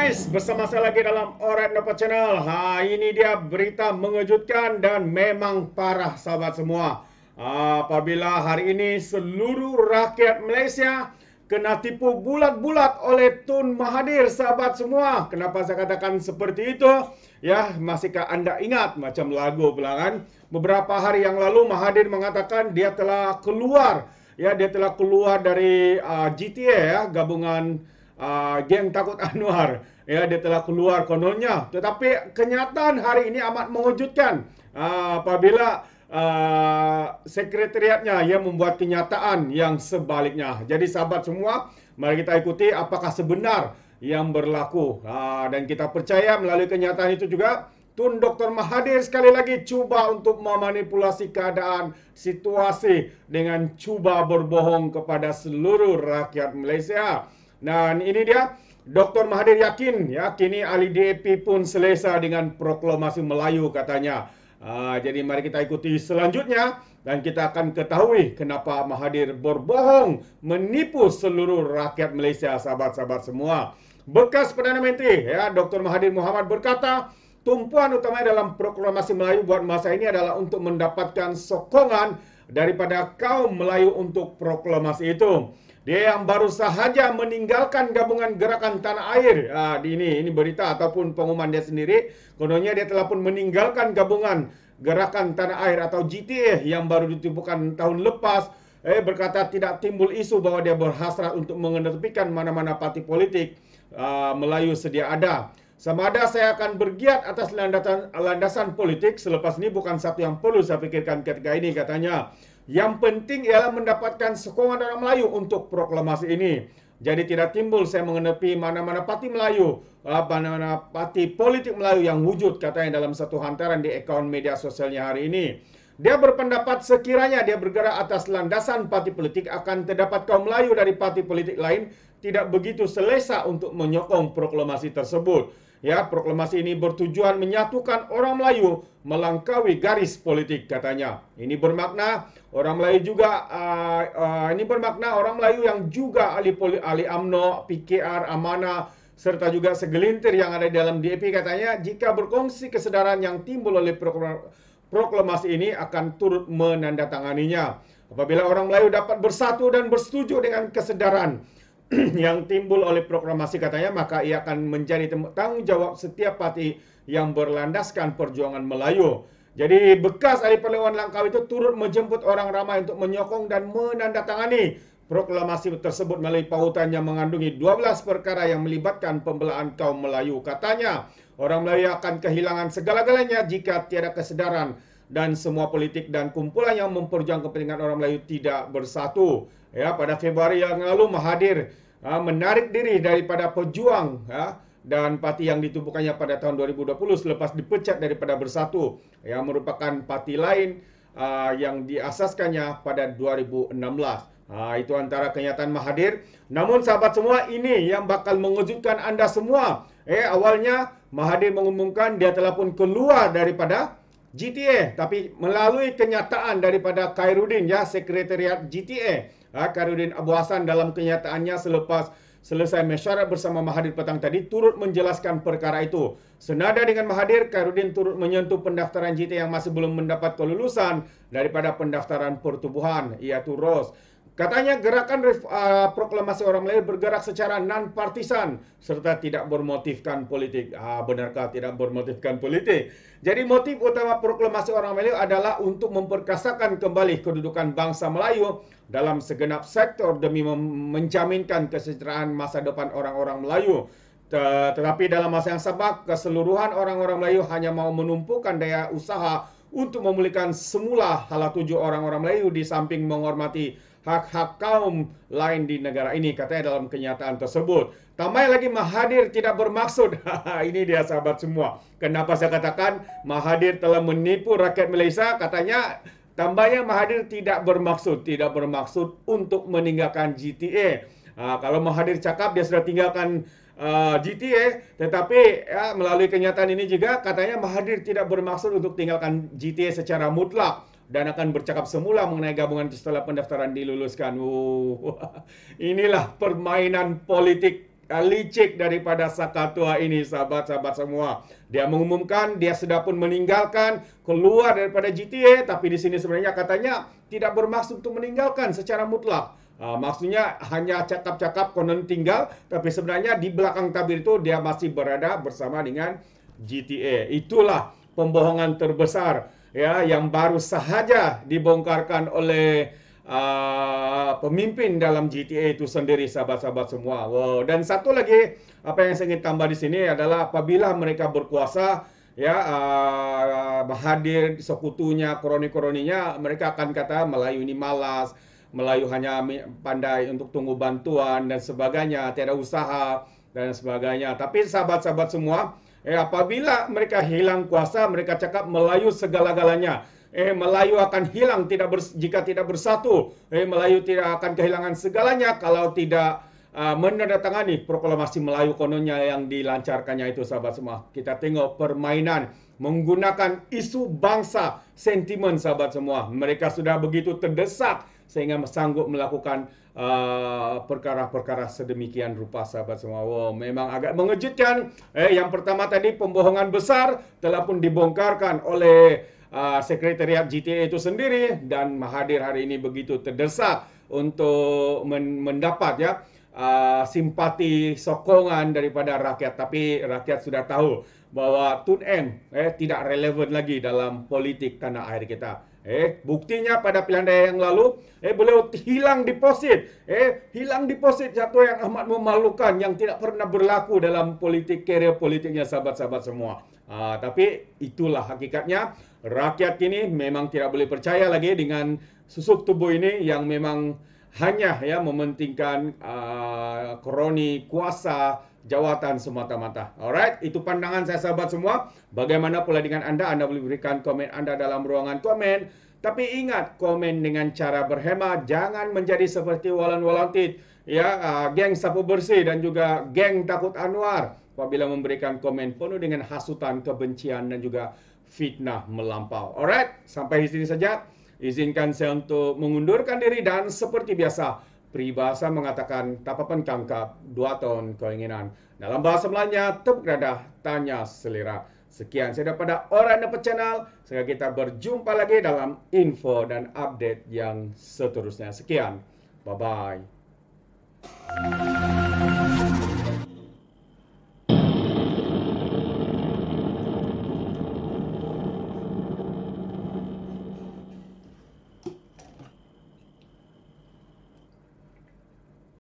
guys, bersama saya lagi dalam Alright Nova Channel. Ini dia berita mengejutkan dan memang parah sahabat semua. Apabila hari ini seluruh rakyat Malaysia kena tipu bulat-bulat oleh Tun Mahathir sahabat semua. Kenapa saya katakan seperti itu? Ya, masihkah anda ingat macam lagu pula kan? Beberapa hari yang lalu Mahathir mengatakan dia telah keluar. Ya, dia telah keluar dari GTA ya, gabungan geng takut Anwar. Ya, dia telah keluar kononnya. Tetapi kenyataan hari ini amat mengejutkan. Apabila sekretariatnya yang membuat kenyataan yang sebaliknya. Jadi sahabat semua, mari kita ikuti apakah sebenar yang berlaku. Dan kita percaya melalui kenyataan itu juga Tun Dr. Mahathir sekali lagi cuba untuk memanipulasi keadaan situasi dengan cuba berbohong kepada seluruh rakyat Malaysia. Dan ini dia, Dr. Mahathir yakin ya kini ahli DAP pun selesa dengan proklamasi Melayu katanya. Jadi mari kita ikuti selanjutnya dan kita akan ketahui kenapa Mahathir berbohong menipu seluruh rakyat Malaysia, sahabat-sahabat semua. Bekas Perdana Menteri ya Dr. Mahathir Mohamad berkata, tumpuan utamanya dalam proklamasi Melayu buat masa ini adalah untuk mendapatkan sokongan daripada kaum Melayu untuk proklamasi itu. Dia yang baru sahaja meninggalkan gabungan gerakan tanah air. Ini berita ataupun pengumuman dia sendiri. Kononnya dia telah pun meninggalkan gabungan gerakan tanah air atau GTA yang baru ditipukan tahun lepas. Berkata tidak timbul isu bahwa dia berhasrat untuk mengenepikan mana-mana parti politik Melayu sedia ada. Sama ada saya akan bergiat atas landasan politik selepas ini bukan satu yang perlu saya fikirkan ketika ini katanya. Yang penting ialah mendapatkan sokongan orang Melayu untuk proklamasi ini. Jadi tidak timbul saya mengenepi mana-mana parti Melayu, mana-mana parti politik Melayu yang wujud katanya dalam satu hantaran di akaun media sosialnya hari ini. Dia berpendapat sekiranya dia bergerak atas landasan parti politik akan terdapat kaum Melayu dari parti politik lain tidak begitu selesa untuk menyokong proklamasi tersebut. Ya, proklamasi ini bertujuan menyatukan orang Melayu melangkaui garis politik katanya. Ini bermakna orang Melayu juga orang Melayu yang juga ahli UMNO, PKR, Amanah serta juga segelintir yang ada di dalam DAP katanya jika berkongsi kesedaran yang timbul oleh proklamasi ini akan turut menandatanganinya. Apabila orang Melayu dapat bersatu dan bersetuju dengan kesedaran yang timbul oleh proklamasi katanya, maka ia akan menjadi tanggung jawab setiap parti yang berlandaskan perjuangan Melayu. Jadi bekas ahli Perlawanan Langkawi itu turut menjemput orang ramai untuk menyokong dan menandatangani proklamasi tersebut melalui pautan yang mengandungi 12 perkara yang melibatkan pembelaan kaum Melayu. Katanya, orang Melayu akan kehilangan segala-galanya jika tiada kesedaran dan semua politik dan kumpulan yang memperjuangkan kepentingan orang Melayu tidak bersatu. Ya, pada Februari yang lalu Mahathir menarik diri daripada Pejuang dan parti yang ditubuhkannya pada tahun 2020 selepas dipecat daripada Bersatu yang merupakan parti lain yang diasaskannya pada 2016. Itu antara kenyataan Mahathir. Namun sahabat semua, ini yang bakal mengejutkan anda semua. Awalnya Mahathir mengumumkan dia telah pun keluar daripada GTA, tapi melalui kenyataan daripada Khairuddin ya, sekretariat GTA. Khairuddin Abu Hassan dalam kenyataannya selepas selesai mesyuarat bersama Mahathir petang tadi turut menjelaskan perkara itu. Senada dengan Mahathir, Khairuddin turut menyentuh pendaftaran GTA yang masih belum mendapat kelulusan daripada pendaftaran pertubuhan, iaitu ROS. Katanya gerakan proklamasi orang Melayu bergerak secara non-partisan serta tidak bermotifkan politik. Benarkah tidak bermotifkan politik? Jadi motif utama proklamasi orang Melayu adalah untuk memperkasakan kembali kedudukan bangsa Melayu dalam segenap sektor demi menjaminkan kesejahteraan masa depan orang-orang Melayu. Tetapi dalam masa yang sama, keseluruhan orang-orang Melayu hanya mau menumpukan daya usaha untuk memulihkan semula hala tuju orang-orang Melayu di samping menghormati hak-hak kaum lain di negara ini, katanya dalam kenyataan tersebut. Tambah lagi Mahathir tidak bermaksud. Ini dia sahabat semua. Kenapa saya katakan Mahathir telah menipu rakyat Malaysia? Katanya tambahnya Mahathir tidak bermaksud untuk meninggalkan GTA. Kalau Mahathir cakap dia sudah tinggalkan GTA, tetapi melalui kenyataan ini juga katanya Mahathir tidak bermaksud untuk tinggalkan GTA secara mutlak dan akan bercakap semula mengenai gabungan itu setelah pendaftaran diluluskan. Inilah permainan politik licik daripada Sakatua ini, sahabat-sahabat semua. Dia mengumumkan dia sudah pun meninggalkan, keluar daripada GTA, tapi di sini sebenarnya katanya tidak bermaksud untuk meninggalkan secara mutlak. Maksudnya hanya cakap-cakap konon tinggal, tapi sebenarnya di belakang tabir itu dia masih berada bersama dengan GTA. Itulah pembohongan terbesar ya yang baru sahaja dibongkarkan oleh pemimpin dalam GTA itu sendiri, sahabat-sahabat semua. Wow. Dan satu lagi apa yang saya ingin tambah di sini adalah apabila mereka berkuasa ya, Mahathir sekutunya, kroni-kroninya, mereka akan kata Melayu ini malas, Melayu hanya pandai untuk tunggu bantuan dan sebagainya, tiada usaha dan sebagainya. Tapi sahabat-sahabat semua, apabila mereka hilang kuasa, mereka cakap Melayu segala-galanya. Melayu akan hilang jika tidak bersatu. Melayu tidak akan kehilangan segalanya kalau tidak menandatangani proklamasi Melayu kononnya yang dilancarkannya itu, sahabat semua. Kita tengok permainan menggunakan isu bangsa, sentimen, sahabat semua. Mereka sudah begitu terdesak sehingga sanggup melakukan perkara-perkara sedemikian rupa, sahabat semua. Wow, memang agak mengejutkan. Yang pertama tadi, pembohongan besar telah pun dibongkarkan oleh sekretariat GTA itu sendiri, dan Mahathir hari ini begitu terdesak untuk mendapat ya simpati, sokongan daripada rakyat. Tapi rakyat sudah tahu bahwa Tun M tidak relevan lagi dalam politik tanah air kita. Buktinya pada pilihan raya yang lalu, beliau hilang deposit. Hilang deposit, satu yang amat memalukan yang tidak pernah berlaku dalam karier politiknya, sahabat-sahabat semua. Tapi itulah hakikatnya. Rakyat ini memang tidak boleh percaya lagi dengan susuk tubuh ini yang memang hanya ya mementingkan kroni, kuasa, jawatan semata-mata. Alright, itu pandangan saya, sahabat semua. Bagaimana pula dengan Anda? Anda boleh berikan komen Anda dalam ruangan komen. Tapi ingat, komen dengan cara berhemat. Jangan menjadi seperti Walan Walantit, ya, geng sapu bersih dan juga geng takut Anwar apabila memberikan komen penuh dengan hasutan, kebencian dan juga fitnah melampau. Alright, sampai di sini saja. Izinkan saya untuk mengundurkan diri dan seperti biasa, peribahasa mengatakan tapapan kangkap, 2 tahun keinginan. Dalam bahasa Melayunya, tepuk dada, tanya selera. Sekian saya daripada Orang Dapat Channel. Sehingga kita berjumpa lagi dalam info dan update yang seterusnya. Sekian, bye-bye.